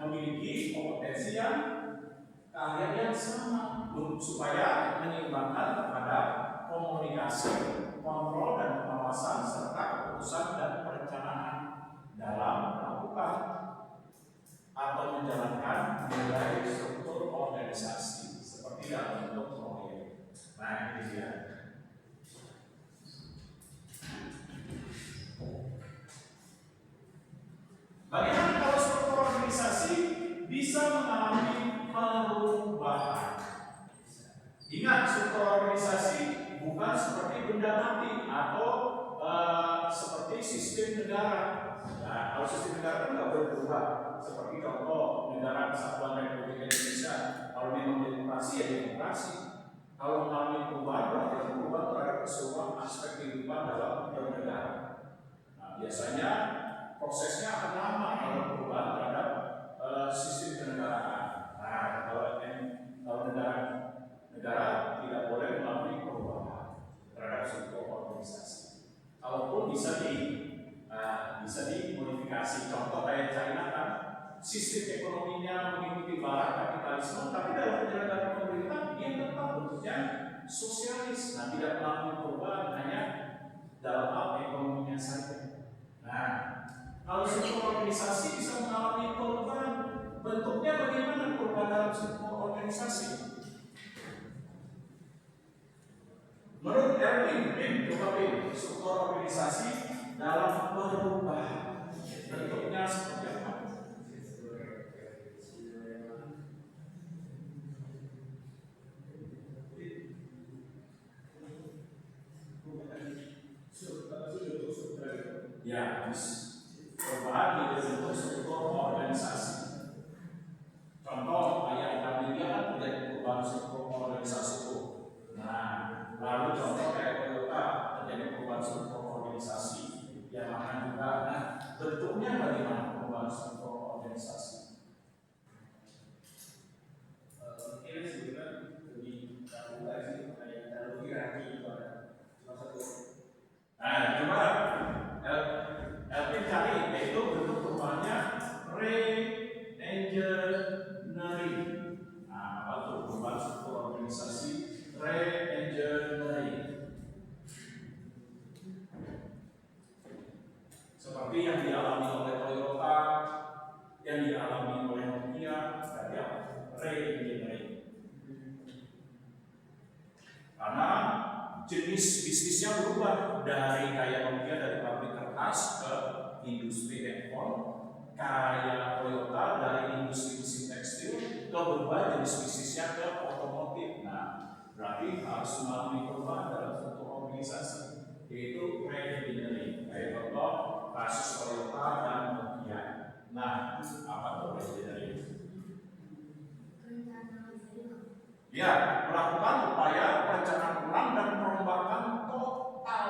memiliki kompetensi yang keahlian yang sama supaya menyeimbangkan terhadap komunikasi, kontrol dan pengawasan serta keputusan dan perencanaan dalam melakukan atau menjalankan nilai struktur organisasi seperti dalam bentuk proyek. Nah, ini dia. Bagaimana kalau struktur organisasi bisa mengalami perubahan? Ingat, struktur organisasi bukan seperti benda mati atau seperti sistem negara. Nah, kalau sistem negara kan nggak boleh berubah. Seperti contoh negara Kesatuan Republik Indonesia, kalau memang demokrasi ya demokrasi. Kalau mengalami perubahan, berarti perubahan terhadap keseluruhan aspek kehidupan dalam bernegara. Nah, biasanya prosesnya akan lama kalau perubahan terhadap sistem kenegaraan. Nah, kalau negara tidak boleh mengalami perubahan terhadap struktur organisasi. Kalaupun bisa dimodifikasi. Contoh kayak China kan, sistem ekonominya mengikuti barat kapitalisme, tapi dalam penyelenggaraan pemerintah dia tetap bentuknya sosialis. Nah, tidak mengalami perubahan, hanya dalam hal ekonominya saja. Nah, kalau struktur organisasi bisa mengalami perubahan, bentuknya bagaimana perubahan dalam struktur organisasi? Menurut Erwin, coba pilih struktur organisasi dalam perubahan, bentuknya seperti apa? Ya, perubahan di bentuk struktur organisasi. Contoh kayak Italia kan terjadi perubahan struktur organisasi itu. Nah, lalu contoh kayak Toyota terjadi perubahan struktur organisasi. Yang akan juga, nah, bentuknya bagaimana perubahan struktur organisasi? Mungkin sebenarnya lebih terbuka sih kayak jalur hierarki itu ada cuma satu. Nah, coba Elvin cari, yaitu bentuk perubahannya re-engineering. Nah, apa itu perubahan struktur organisasi re-engineering? Seperti yang dialami oleh Toyota, yang dialami oleh Nokia, dari apa? Re-engineering. Karena jenis bisnisnya berubah dari kayak Nokia dari pabrik kertas ke industri handphone, kayak Toyota dari industri mesin tekstil ke berubah jenis bisnisnya ke otomotif. Nah, berarti harus mengalami perubahan dalam struktur organisasi, yaitu re-engineering. Kayak contoh kasus Toyota dan Nokia. Nah, apa itu re-engineering? Ya, melakukan upaya perencanaan ulang dan perombakan total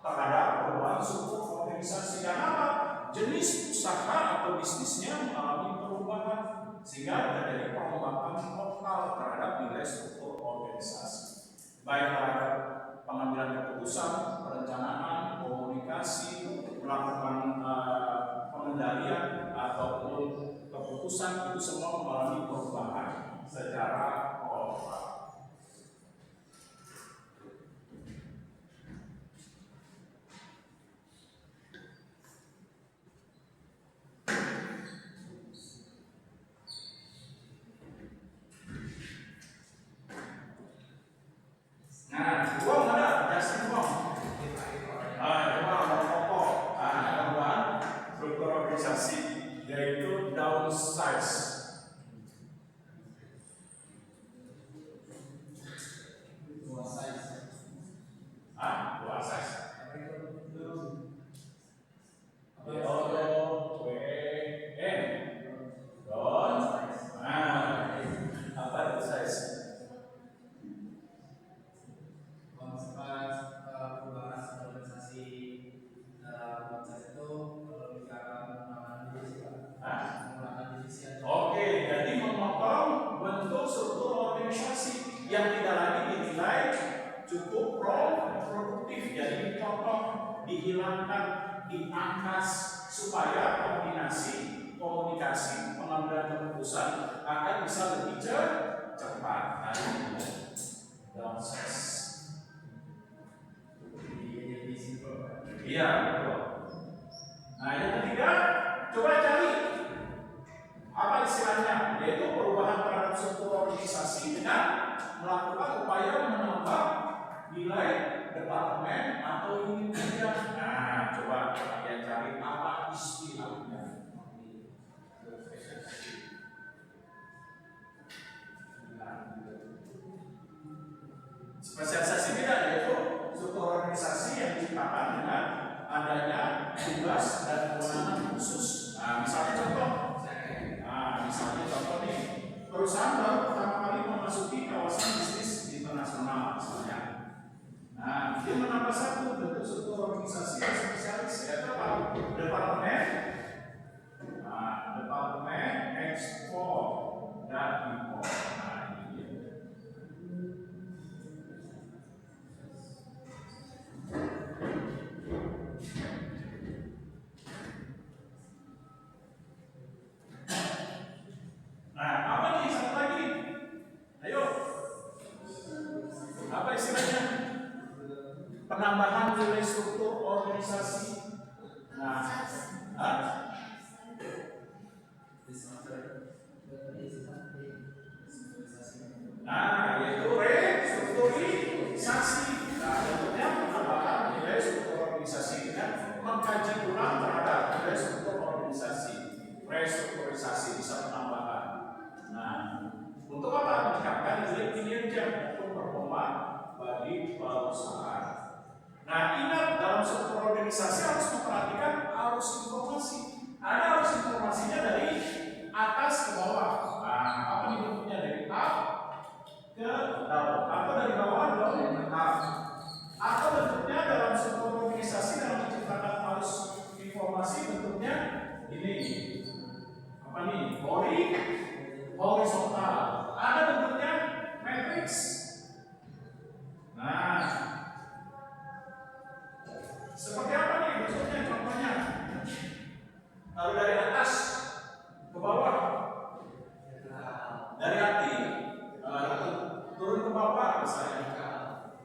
terhadap perubahan struktur organisasi. Karena apa? Jenis usaha atau bisnisnya mengalami perubahan sehingga terjadi perombakan total terhadap nilai struktur organisasi, baik terhadap pengambilan keputusan, perencanaan, komunikasi, melakukan pengendalian ataupun keputusan, itu semua mengalami perubahan secara total. Nah, uang ada, Justin uang. Uang pokok. Perubahan struktur organisasi yaitu downsize. Dua size. Apa itu size? Perubahan organisasi itu kalau bicara menggunakan divisi Oke, jadi memotong bentuk struktur organisasi yang tidak lagi dinilai cukup produktif, jadi dipotong, dihilangkan, diangkas supaya komunikasi, pengambilan keputusan akan bisa lebih cepat. Nah, ini downsize. Iya, betul. Nah, yang ketiga, coba cari apa istilahnya, yaitu perubahan terhadap struktur organisasi dengan melakukan upaya menambah nilai departemen atau unit kerja. Nah, coba kalian cari apa istilahnya. Spesialisasi bidang yaitu struktur organisasi yang diciptakan dengan adanya tugas dan kewenangan khusus. Nah, misalnya contoh nih, perusahaan baru pertama kali memasuki kawasan bisnis internasional. dalam struktur organisasi harus memperhatikan arus informasi. Ada arus informasinya dari atas ke bawah. Nah, apa nih bentuknya? Dari up ke down, atau dari bawah down ke up. Atau bentuknya dalam struktur organisasi dalam menciptakan arus informasi bentuknya ini. Apa nih? Horizontal. Ada bentuknya matrix. Nah, seperti apa nih bentuknya? Contohnya, kalau dari atas ke bawah, dari hati turun ke bawah misalnya.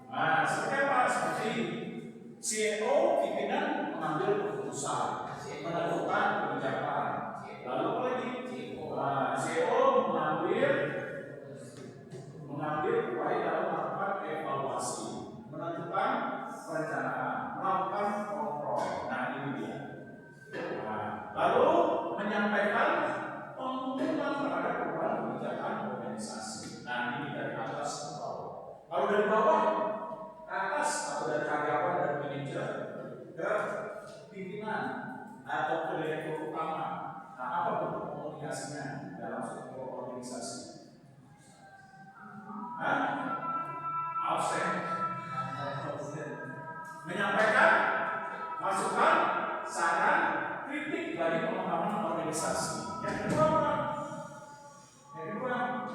Nah, seperti apa? Seperti CEO pimpinan mengambil keputusan, menentukan kebijakan. Lalu apa lagi? CEO mengambil upaya dalam melakukan evaluasi, menentukan perencanaan, melakukan kontrol. Nah, ini dia. Lalu menyampaikan pengumuman terhadap perubahan kebijakan organisasi. Nah, ini dari atas ke bawah. Kalau dari bawah ke atas, atau dari karyawan dan manajer ke pimpinan atau ke direktur utama. Nah, apa bentuk komunikasinya dalam struktur organisasi? Absen. Menyampaikan masukan, saran, kritik dari pengalaman organisasi. Yang kedua,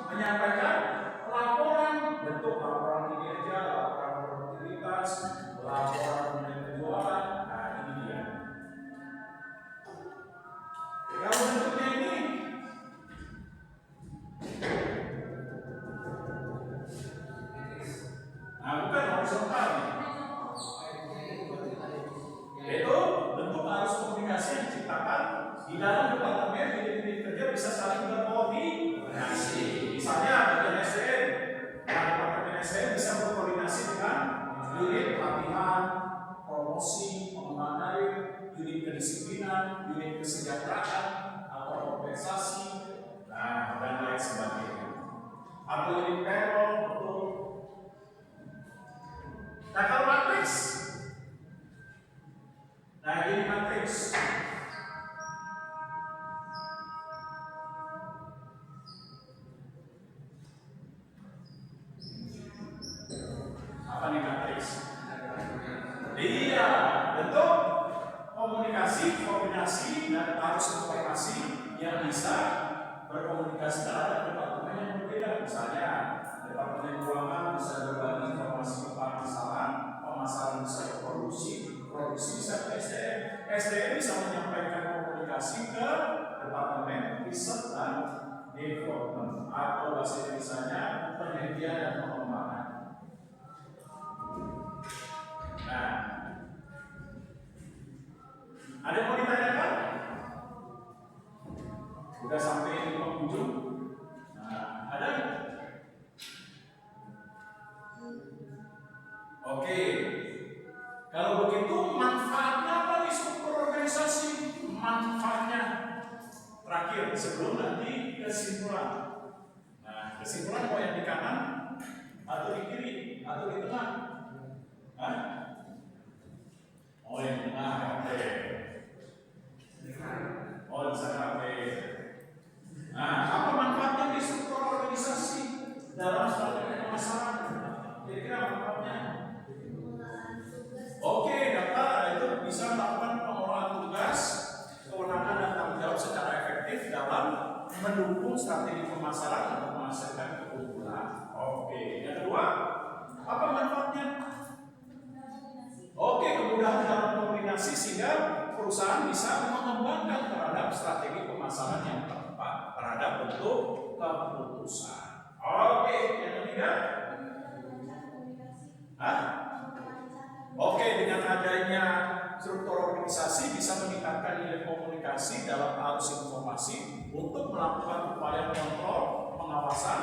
menyampaikan laporan, bentuk laporan kinerja, laporan produktivitas, laporan mengenai penjualan. Nah, ini dia. Kalau bentuknya ini bukan horizontal. Yaitu bentuk arus komunikasi yang diciptakan di dalam departemen unit kerja bisa saling berkoordinasi. Misalnya bagian SDM, departemen SDM bisa berkoordinasi dengan unit pelatihan, promosi, pengembangan karir, unit kedisiplinan, unit kesejahteraan atau kompensasi, dan lain sebagainya. Atau unit payroll, betul. Nah, kalau matriks, ini matriks. Apa nih matriks? Iya, bentuk komunikasi, koordinasi, dan arus informasi yang bisa berkomunikasi terhadap departemen yang berbeda. Misalnya, departemen keuangan bisa berbagi informasi tentang pemasaran bisa ke produksi bisa ke SDM. SDM bisa menyampaikan komunikasi ke departemen riset dan development, atau bahasa Indonesia-nya penelitian dan pengembangan. Nah, ada yang mau ditanyakan? Udah sampai di penghujung. Ada? Oke. Kalau begitu manfaatnya apa nih struktur organisasi? Manfaatnya terakhir sebelum nanti kesimpulan. Nah, kesimpulan mau yang di kanan atau di kiri atau di tengah? Oh, yang di tengah. Oke. Oh, di sana. Oke. Nah, apa manfaatnya di struktur organisasi dalam strategi pemasaran? Kira-kira manfaatnya? Oke, data itu bisa melakukan pengelolaan tugas, kewenangan dan tanggung jawab secara efektif dalam mendukung strategi pemasaran untuk menghasilkan keunggulan. Oke, yang kedua, apa manfaatnya? Oke, kemudahan dalam koordinasi sehingga perusahaan bisa mengembangkan terhadap strategi pemasaran yang tepat terhadap bentuk keputusan. Oke, yang ketiga, Oke, dengan adanya struktur organisasi bisa meningkatkan nilai komunikasi dalam arus informasi untuk melakukan upaya kontrol, pengawasan,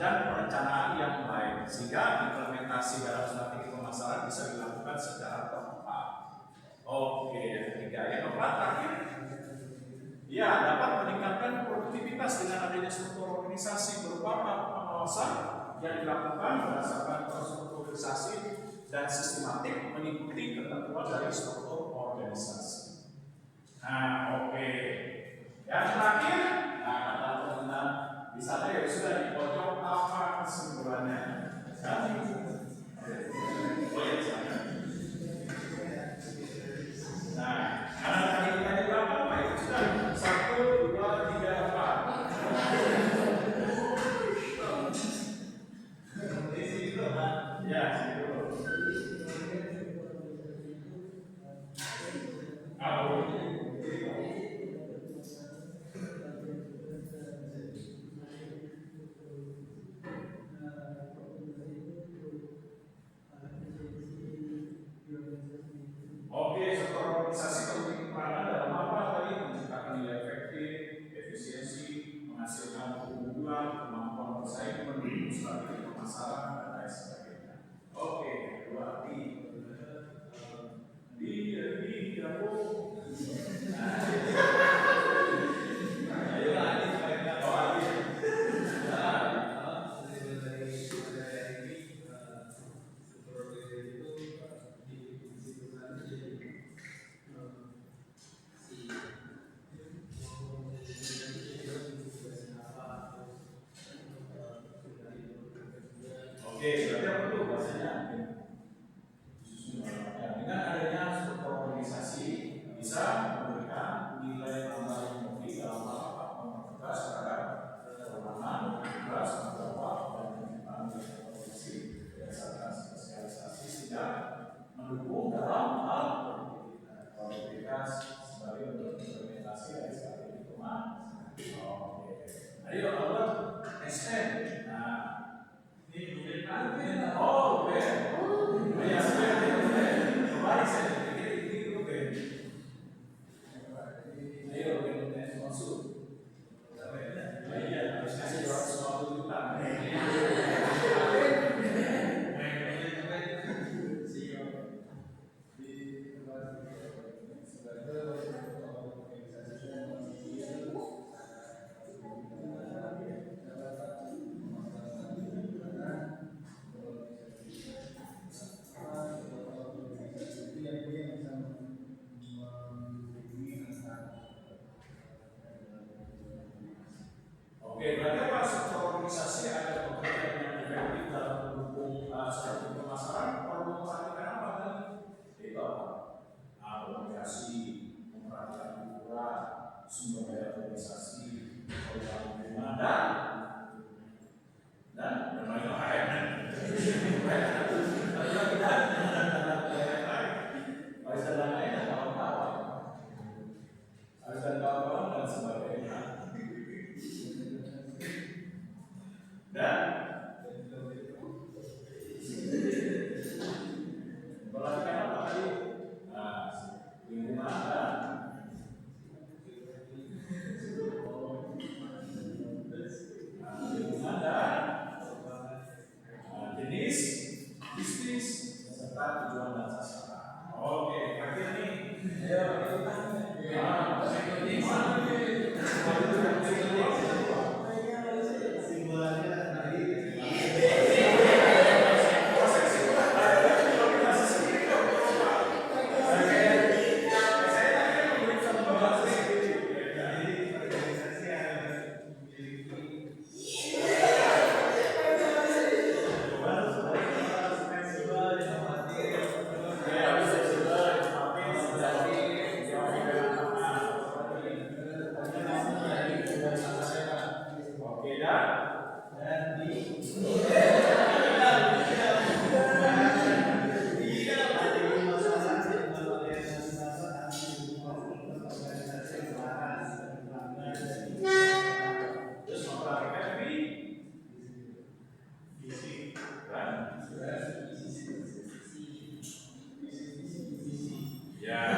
dan perencanaan yang baik, sehingga implementasi dalam strategi pemasaran bisa dilakukan secara tepat. Oke, yang ketiga, yang keempat terakhir, ya dapat meningkatkan produktivitas dengan adanya struktur organisasi berupa pengawasan yang dilakukan berdasarkan terstrukturisasi dan sistematik mengikuti ketentuan dari struktur organisasi. Nah, oke. Yang terakhir, nah kata teman-teman bisa deh sudah di pojok apa kesimpulannya? Oh ya, sana. Nah, karena tadi kita di belakang apa itu sudah 1, 2, 3, 4. Ya, situ. Oke, struktur organisasi memiliki peranan dalam apa tadi? Menciptakan nilai efektif, efisiensi, menghasilkan keunggulan, kemampuan bersaing, mendukung strategi pemasaran, dan lain sebagainya. Oke, kedua di gabung. Oke, berarti apa tuh bahasanya? Dengan adanya struktur organisasi bisa memberikan nilai tambah yang lebih dalam hal mempertegas terhadap kewenangan, tugas, tanggung jawab, dan penyelenggaraan organisasi berdasarkan spesialisasi sehingga mendukung dalam hal produktivitas sebagai bentuk implementasi dari strategi pemasaran. Oke, ayo lakukan extend. Nah, ini bukan oh, oke. Ya, kembali saya pikir ini oke. Ayo, oke, masuk. Iya, harus kasih 250 juta. Oke, berarti apa? Struktur organisasi ada bekerja dengan efektif dalam mendukung strategi pemasaran. Perlu memperhatikan apa kan? Itu apa? Komunikasi, memperhatikan ukuran, sumber daya organisasi, program lingkungan dan berbagai hal. Harus ada lain dan kawan-kawan. Harus ada kawan-kawan dan sebagainya. Dan perhatikan apa tadi? Lingkungan dan jenis bisnis serta tujuan dan sasaran. Oke, terakhir nih. Ya,